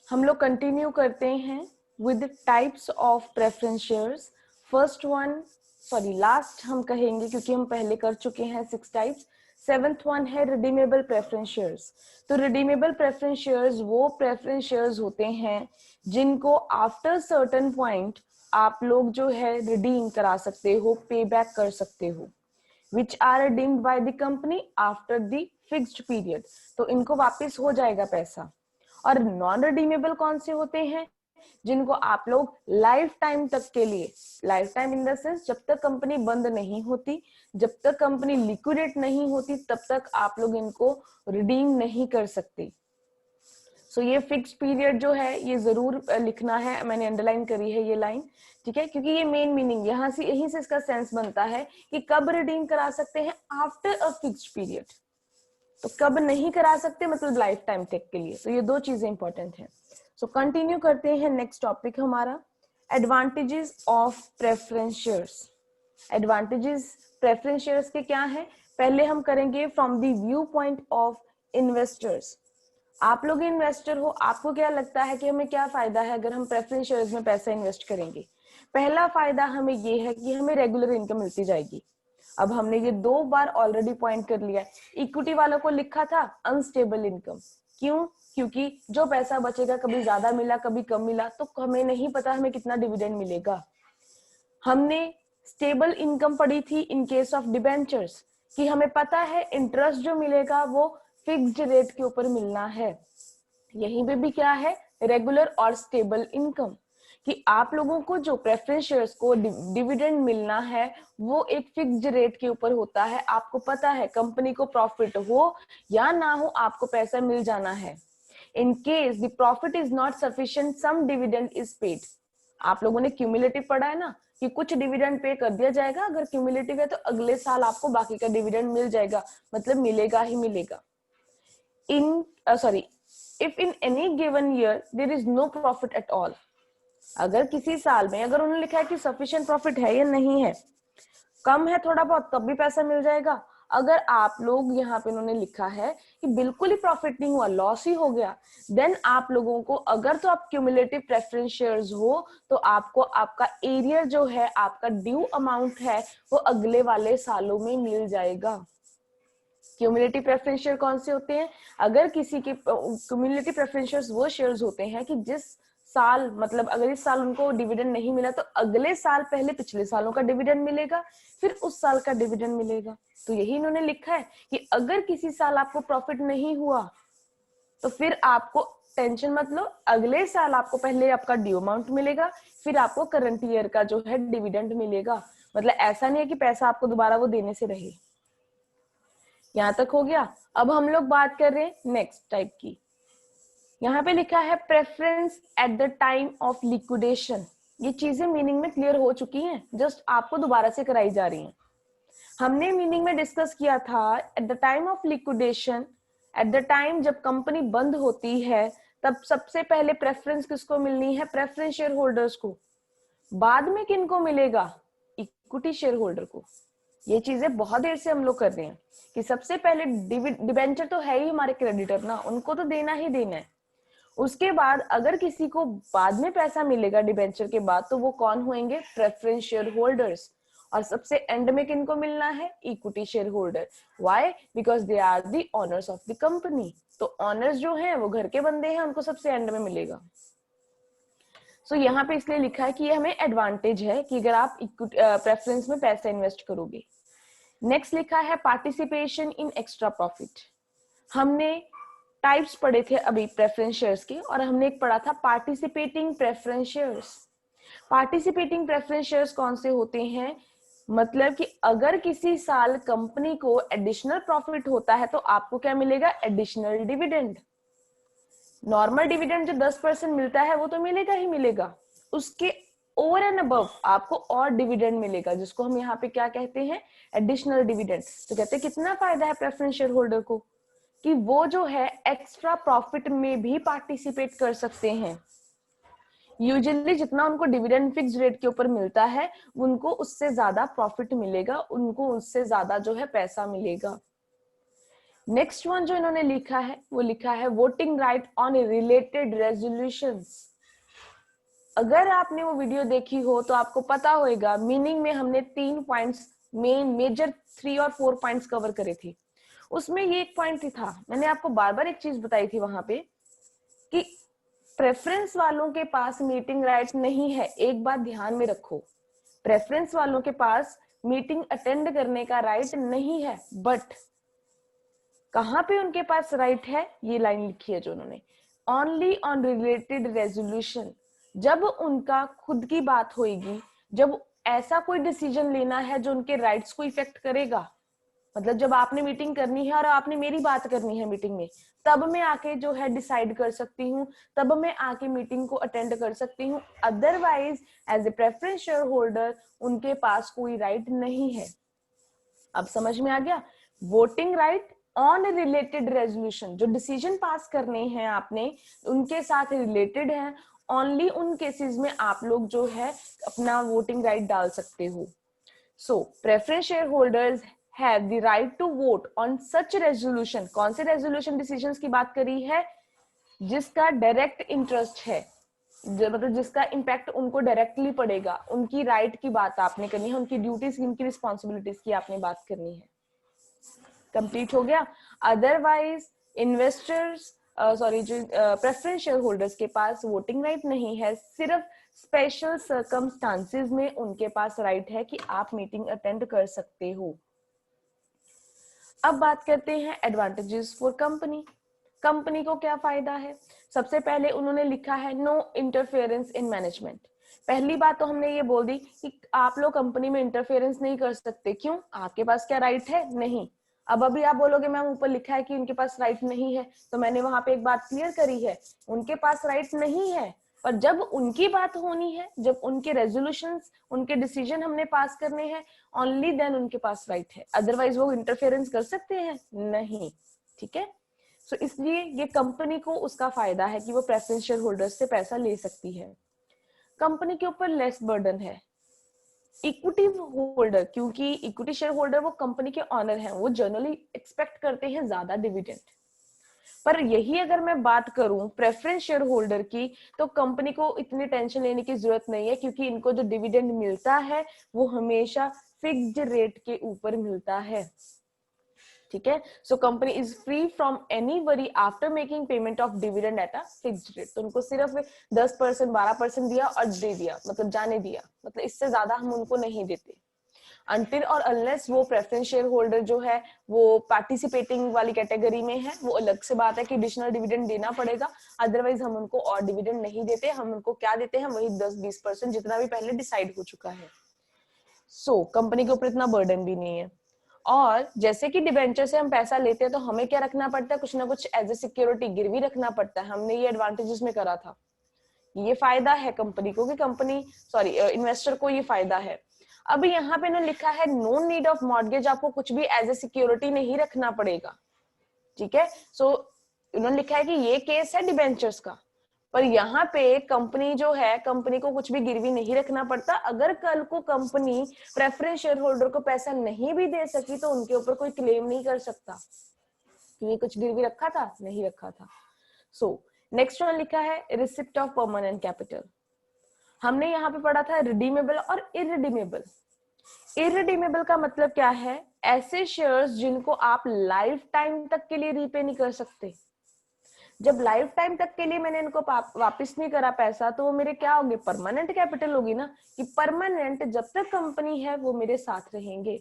हम लोग कंटिन्यू करते हैं with types of preference shares. First one, sorry last हम कहेंगे क्योंकि हम पहले कर चुके हैं 6 टाइप्स। सेवेंथ वन है रिडीमेबल प्रेफरेंस शेयर्स। तो रिडीमेबल प्रेफरेंस शेयर्स वो प्रेफरेंस शेयर्स होते हैं जिनको आफ्टर सर्टेन पॉइंट आप लोग जो है रिडीम करा सकते हो, पे बैक कर सकते हो, which are redeemed by the company after the fixed period। तो इनको वापस हो जाएगा पैसा। और नॉन रिडीमेबल कौन से होते हैं? जिनको आप लोग लाइफ टाइम तक के लिए, life time in the sense जब तक कंपनी बंद नहीं होती, जब तक कंपनी लिक्विडेट नहीं होती, तब तक आप लोग इनको रिडीम नहीं कर सकते। सो ये फिक्स पीरियड जो है ये जरूर लिखना है, मैंने अंडरलाइन करी है ये लाइन, ठीक है, क्योंकि ये मेन मीनिंग यहाँ से यहीं से इसका सेंस बनता है कि कब रिडीम करा सकते हैं, आफ्टर अ फिक्स्ड पीरियड। तो कब नहीं करा सकते मतलब लाइफ टाइम तक के लिए। तो ये दो चीजें इंपॉर्टेंट हैं। सो कंटिन्यू करते हैं, नेक्स्ट टॉपिक हमारा advantages of preference shares. Advantages preference shares के क्या हैं? पहले हम करेंगे from the view point of investors. आप लोग इन्वेस्टर हो, आपको क्या लगता है कि हमें क्या फायदा है अगर हम प्रेफरेंस शेयर्स में पैसा इन्वेस्ट करेंगे? पहला फायदा हमें ये है कि हमें रेगुलर इनकम मिलती जाएगी। अब हमने ये 2 बार ऑलरेडी पॉइंट कर लिया है। इक्विटी वालों को लिखा था अनस्टेबल इनकम, क्यों? क्योंकि जो पैसा बचेगा कभी ज्यादा मिला कभी कम मिला, तो हमें नहीं पता हमें कितना डिविडेंड मिलेगा। हमने स्टेबल इनकम पढ़ी थी इन केस ऑफ डिबेंचर्स, कि हमें पता है इंटरेस्ट जो मिलेगा वो फिक्स्ड रेट के ऊपर मिलना है। यहीं पे भी क्या है? रेगुलर और स्टेबल इनकम, कि आप लोगों को जो प्रेफरेंस शेयर्स को डिविडेंड मिलना है वो एक फिक्स्ड रेट के ऊपर होता है। आपको पता है कंपनी को प्रॉफिट हो या ना हो आपको पैसा मिल जाना है। In case the profit is not sufficient some dividend is paid. आप लोगों ने क्यूमुलेटिव पढ़ा है ना कि कुछ डिविडेंड पे कर दिया जाएगा, अगर क्यूमुलेटिव है तो अगले साल आपको बाकी का डिविडेंड मिल जाएगा, मतलब मिलेगा ही मिलेगा। if in any given year there is no profit at all, अगर किसी साल में अगर उन्होंने लिखा है कि सफिशिएंट प्रॉफिट है या नहीं है, कम है थोड़ा बहुत, तब भी पैसा मिल जाएगा। अगर आप लोग यहाँ पे उन्होंने लिखा है कि बिल्कुल ही प्रॉफिट नहीं हुआ, लॉस ही हो गया, देन आप लोगों को, अगर तो आप क्यूमुलेटिव प्रेफरेंस शेयर्स हो तो आपको आपका एरियर जो है, आपका ड्यू अमाउंट है, वो अगले वाले सालों में मिल जाएगा। क्यूमुलेटिव प्रेफरेंस शेयर कौन से होते हैं? अगर किसी के क्यूमुलेटिव प्रेफरेंस शेयर्स वो शेयर्स होते हैं कि जिस साल, मतलब अगर इस साल उनको डिविडेंड नहीं मिला तो अगले साल पहले पिछले सालों का डिविडेंड मिलेगा, फिर उस साल का डिविडेंड मिलेगा। तो यही इन्होंने लिखा है कि अगर किसी साल आपको प्रॉफिट नहीं हुआ तो फिर आपको टेंशन मत लो, अगले साल आपको पहले आपका ड्यू अमाउंट मिलेगा, फिर आपको करंट ईयर का जो है डिविडेंड मिलेगा। मतलब ऐसा नहीं है कि पैसा आपको दोबारा वो देने से रहे। यहां तक हो गया। अब हम लोग बात कर रहे हैं नेक्स्ट टाइप की। यहाँ पे लिखा है preference at the time of liquidation. ये चीजें मीनिंग में क्लियर हो चुकी हैं, जस्ट आपको दोबारा से कराई जा रही हैं। हमने मीनिंग में डिस्कस किया था at the time of liquidation, at the time जब कंपनी बंद होती है तब सबसे पहले प्रेफरेंस किसको मिलनी है? प्रेफरेंस शेयर होल्डर्स को। बाद में किनको मिलेगा? इक्विटी शेयर होल्डर को। ये चीजें बहुत देर से हम लोग कर रहे हैं कि सबसे पहले डिबेंचर तो है ही हमारे क्रेडिटर ना, उनको तो देना ही देना है। उसके बाद अगर किसी को बाद में पैसा मिलेगा डिबेंचर के बाद, तो वो कौन होंगे? Preference share holders. और सबसे एंड में किनको मिलना है? Equity share holder. Why? Because they are the owners of the company. तो ऑनर्स जो हैं वो घर के बंदे हैं, उनको सबसे एंड में मिलेगा। सो यहाँ पे इसलिए लिखा है कि ये हमें एडवांटेज है कि अगर आप प्रेफरेंस में पैसा इन्वेस्ट करोगे। नेक्स्ट लिखा है पार्टिसिपेशन इन एक्स्ट्रा प्रॉफिट। हमने टाइप्स पढ़े थे अभी प्रेफरेंस शेयर्स के, और हमने एक पढ़ा था participating preference shares. Participating preference shares कौन से होते हैं? मतलब कि अगर किसी साल कंपनी को एडिशनल प्रॉफिट होता है तो आपको क्या मिलेगा? Additional dividend. नॉर्मल डिविडेंड जो 10% मिलता है वो तो मिलेगा ही मिलेगा, उसके ओवर एंड अबव आपको और डिविडेंड मिलेगा, जिसको हम यहाँ पे क्या कहते हैं? Additional dividend. तो कहते हैं कितना फायदा है प्रेफरेंस शेयर होल्डर को कि वो जो है एक्स्ट्रा प्रॉफिट में भी पार्टिसिपेट कर सकते हैं। यूजुअली जितना उनको डिविडेंड फिक्स रेट के ऊपर मिलता है उनको उससे ज्यादा प्रॉफिट मिलेगा, उनको उससे ज्यादा जो है पैसा मिलेगा। नेक्स्ट वन जो इन्होंने लिखा है वो लिखा है voting right on related resolutions. अगर आपने वो वीडियो देखी हो तो आपको पता होगा मीनिंग में हमने 3 पॉइंट्स मेजर 3 और 4 पॉइंट्स कवर करे थे। उसमें ये एक पॉइंट ही था, मैंने आपको बार बार एक चीज बताई थी वहां पे कि प्रेफरेंस वालों के पास मीटिंग राइट नहीं है। एक बात ध्यान में रखो, प्रेफरेंस वालों के पास मीटिंग अटेंड करने का राइट नहीं है, बट कहां पे उनके पास राइट है, ये लाइन लिखी है जो उन्होंने, ओनली ऑन रिलेटेड रेजोल्यूशन। जब उनका खुद की बात होगी, जब ऐसा कोई डिसीजन लेना है जो उनके राइट्स को इफेक्ट करेगा, मतलब जब आपने मीटिंग करनी है और आपने मेरी बात करनी है मीटिंग में, तब मैं आके जो है डिसाइड कर सकती हूँ, तब मैं आके मीटिंग को अटेंड कर सकती हूँ। Otherwise as a preference share holder उनके पास कोई राइट नहीं है। अब समझ में आ गया? Voting right on related resolution, जो डिसीजन पास करने हैं आपने उनके साथ रिलेटेड है, ओनली उन केसेस में आप लोग जो है अपना वोटिंग राइट डाल सकते हो। So preference share holders have the right to vote on such resolution. कौन से रेजोल्यूशन डिसीजंस की बात करी है? जिसका डायरेक्ट इंटरेस्ट है, मतलब जिसका इम्पैक्ट उनको डायरेक्टली पड़ेगा, उनकी राइट की बात आपने करनी है, उनकी ड्यूटीज उनकी रिस्पॉन्सिबिलिटीज की आपने बात करनी है। कंप्लीट हो गया। अदरवाइज इन्वेस्टर्स जो प्रेफरेंस शेयर होल्डर्स के पास वोटिंग राइट नहीं है, सिर्फ स्पेशल सर्कमस्टांसेस में उनके पास राइट है कि आप मीटिंग अटेंड कर सकते हो। अब बात करते हैं एडवांटेजेस फॉर कंपनी। कंपनी को क्या फायदा है? सबसे पहले उन्होंने लिखा है नो इंटरफेरेंस इन मैनेजमेंट। पहली बात तो हमने ये बोल दी कि आप लोग कंपनी में इंटरफेरेंस नहीं कर सकते। क्यों? आपके पास क्या राइट है? नहीं। अब अभी आप बोलोगे मैम ऊपर लिखा है कि उनके पास राइट नहीं है, तो मैंने वहां पे एक बात क्लियर करी है, उनके पास राइट नहीं है, पर जब उनकी बात होनी है, जब उनके रेजोल्यूशंस उनके डिसीजन हमने पास करने हैं, ओनली देन उनके पास राइट है। अदरवाइज वो इंटरफेरेंस कर सकते हैं? नहीं। ठीक है। सो इसलिए ये कंपनी को उसका फायदा है कि वो प्रेफरेंस शेयर होल्डर्स से पैसा ले सकती है। कंपनी के ऊपर लेस बर्डन है। इक्विटी होल्डर, क्योंकि इक्विटी शेयर होल्डर वो कंपनी के ऑनर हैं, वो जनरली एक्सपेक्ट करते हैं ज्यादा डिविडेंड। पर यही अगर मैं बात करूं प्रेफरेंस शेयर होल्डर की, तो कंपनी को इतनी टेंशन लेने की जरूरत नहीं है, क्योंकि इनको जो डिविडेंड मिलता है वो हमेशा फिक्स्ड रेट के ऊपर मिलता है। ठीक है। So company is free from any worry after making payment of dividend at a fixed rate. तो उनको सिर्फ 10% 12% दिया और दे दिया, मतलब जाने दिया, मतलब इससे ज्यादा हम उनको नहीं देते। अनटिल और अनलेस वो प्रेफरेंस शेयर होल्डर जो है वो पार्टिसिपेटिंग वाली कैटेगरी में है, वो अलग से बात है कि एडिशनल डिविडेंड देना पड़ेगा। अदरवाइज हम उनको और डिविडेंड नहीं देते, हम उनको क्या देते हैं वही 10-20% जितना भी पहले डिसाइड हो चुका है। सो कंपनी के ऊपर इतना बर्डन भी नहीं है। और जैसे कि डिबेंचर से हम पैसा लेते हैं तो हमें क्या रखना पड़ता है? कुछ ना कुछ एज ए सिक्योरिटी गिरवी रखना पड़ता है। हमने ये एडवांटेजेस में करा था, ये फायदा है कंपनी को, कि कंपनी इन्वेस्टर को ये फायदा है। अब यहाँ पे ना लिखा है नो नीड ऑफ मॉर्गेज, आपको कुछ भी एज ए सिक्योरिटी नहीं रखना पड़ेगा। ठीक है। सो इन्होंने लिखा है कि ये केस है डिबेंचर्स का, पर यहाँ पे कंपनी जो है, कंपनी को कुछ भी गिरवी नहीं रखना पड़ता। अगर कल को कंपनी प्रेफरेंस शेयर होल्डर को पैसा नहीं भी दे सकी तो उनके ऊपर कोई क्लेम नहीं कर सकता कि ये कुछ गिरवी रखा था, नहीं रखा था। सो नेक्स्ट वन लिखा है रिसिप्ट ऑफ परमानेंट कैपिटल। हमने यहाँ पे पढ़ा था रिडीमेबल और इरिडीमेबल। इरिडीमेबल का मतलब क्या है? ऐसे शेयर्स जिनको आप लाइफ टाइम तक के लिए रीपे नहीं कर सकते। जब लाइफ टाइम तक के लिए मैंने इनको वापस नहीं करा पैसा, तो वो मेरे क्या होंगे? परमानेंट कैपिटल होगी ना, कि परमानेंट जब तक कंपनी है वो मेरे साथ रहेंगे।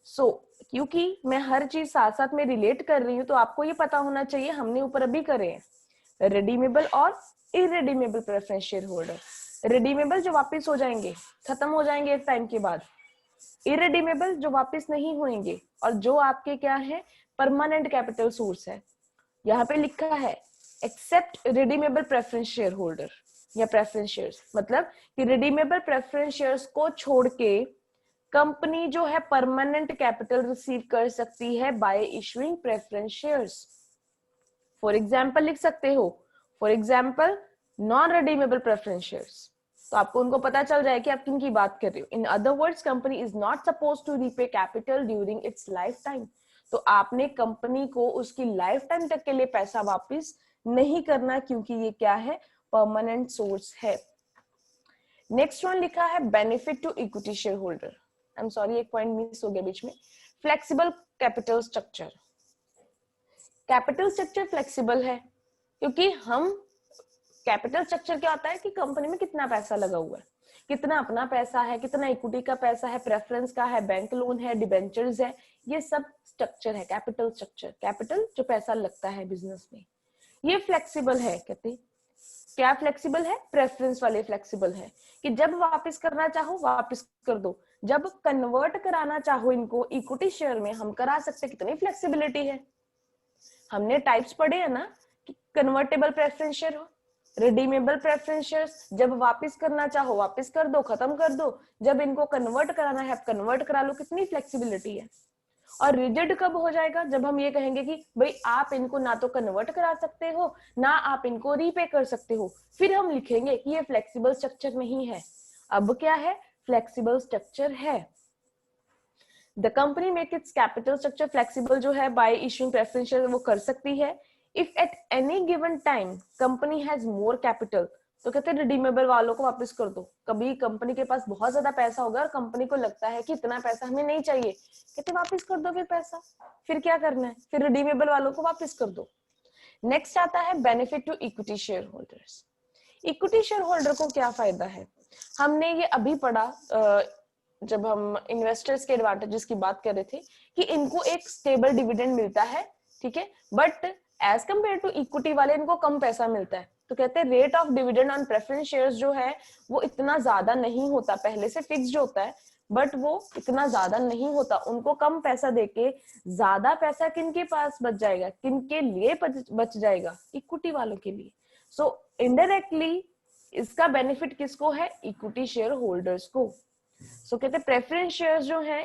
क्योंकि मैं हर चीज साथ साथ में रिलेट कर रही हूँ, तो आपको ये पता होना चाहिए, हमने ऊपर अभी करे हैं रिडीमेबल और irredeemable preference share holder. Redeemable जो वापस हो जाएंगे, खत्म हो जाएंगे एक टाइम के बाद। इरिडीमेबल जो वापस नहीं होंगे, और जो आपके क्या है? परमानेंट कैपिटल सोर्स है। यहाँ पे लिखा है except redeemable preference share holder या प्रेफरेंस शेयर्स, मतलब कि रिडीमेबल प्रेफरेंस शेयर्स को छोड़ के कंपनी जो है परमानेंट कैपिटल रिसीव कर सकती है bye issuing preference shares. For example लिख सकते हो, for example non redeemable preference shares, तो आपको उनको पता चल जाए कि आप किन की बात कर रहे हो। In other words company is not suppose to repay capital during its lifetime. तो आपने कंपनी को उसकी लाइफ टाइम तक के लिए पैसा वापस नहीं करना, क्योंकि ये क्या है, परमानेंट सोर्स है। नेक्स्ट वन लिखा है benefit to equity share holder. I am sorry, एक पॉइंट मिस हो गया बीच में। Flexible capital structure. Capital structure flexible है क्योंकि हम, कैपिटल स्ट्रक्चर क्या होता है कि कंपनी में कितना पैसा लगा हुआ है, कितना अपना पैसा है, कितना इक्विटी का पैसा है, प्रेफरेंस का है, बैंक लोन है, डिबेंचर्स है, ये सब स्ट्रक्चर है कैपिटल स्ट्रक्चर। कैपिटल जो पैसा लगता है बिजनेस में, ये फ्लेक्सिबल है। कहते हैं क्या फ्लेक्सिबल है, प्रेफरेंस वाले फ्लेक्सिबल है कि जब वापस करना चाहो वापस कर दो, जब कन्वर्ट कराना चाहो इनको इक्विटी शेयर में हम करा सकते। कितनी फ्लेक्सिबिलिटी है। हमने टाइप्स पढ़े है ना कि कन्वर्टेबल प्रेफरेंस शेयर हो, रिडीमेबल प्रेफरेंस शेयर्स, जब वापस करना चाहो वापस कर दो, खत्म कर दो, जब इनको कन्वर्ट कराना है कन्वर्ट करा लो। कितनी फ्लेक्सिबिलिटी है। और रिजिड कब हो जाएगा, जब हम ये कहेंगे कि भाई आप इनको ना तो कन्वर्ट करा सकते हो ना आप इनको रीपे कर सकते हो, फिर हम लिखेंगे कि ये फ्लेक्सिबल स्ट्रक्चर नहीं है। अब क्या है, फ्लेक्सिबल स्ट्रक्चर है। The company make it's capital structure flexible जो है बाय इशूइंग प्रेफरेंस शेयर, वो कर सकती है। If at any given time company has more capital, तो कहते हैं रिडीमेबल वालों को वापस कर दो। कभी कंपनी के पास बहुत ज्यादा पैसा होगा और कंपनी को लगता है कि इतना पैसा हमें नहीं चाहिए, कहते वापस कर दो फिर पैसा, फिर क्या करना है, फिर रिडीमेबल वालों को वापस कर दो। नेक्स्ट आता है benefit to equity share holders. Equity share holder को क्या फायदा है, हमने ये अभी पढ़ा जब हम इन्वेस्टर्स के एडवांटेजेस की बात कर रहे थे कि इनको एक स्टेबल डिविडेंड मिलता है, ठीक है, but as compare to equity वाले इनको कम पैसा मिलता है। तो कहते हैं rate of dividend on preference shares जो है वो इतना ज्यादा नहीं होता, पहले से फिक्स्ड होता है बट वो इतना ज्यादा नहीं होता। उनको कम पैसा देके ज्यादा पैसा किनके पास बच जाएगा, किनके लिए बच जाएगा, इक्विटी वालों के लिए। सो इनडायरेक्टली इसका बेनिफिट किसको है, इक्विटी शेयर होल्डर्स को। सो कहते हैं प्रेफरेंस शेयर्स जो है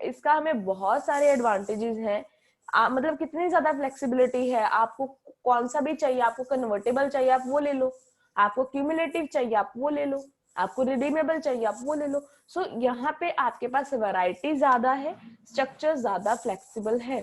इसका हमें बहुत सारे एडवांटेजेस हैं। मतलब कितनी ज्यादा फ्लेक्सिबिलिटी है, आपको कौन सा भी चाहिए, आपको कन्वर्टेबल चाहिए आप वो ले लो, आपको क्यूमुलेटिव चाहिए आप वो ले लो, आपको रिडीमेबल चाहिए आप वो ले लो। सो यहाँ पे आपके पास वैरायटी ज्यादा है, स्ट्रक्चर ज्यादा फ्लेक्सिबल है।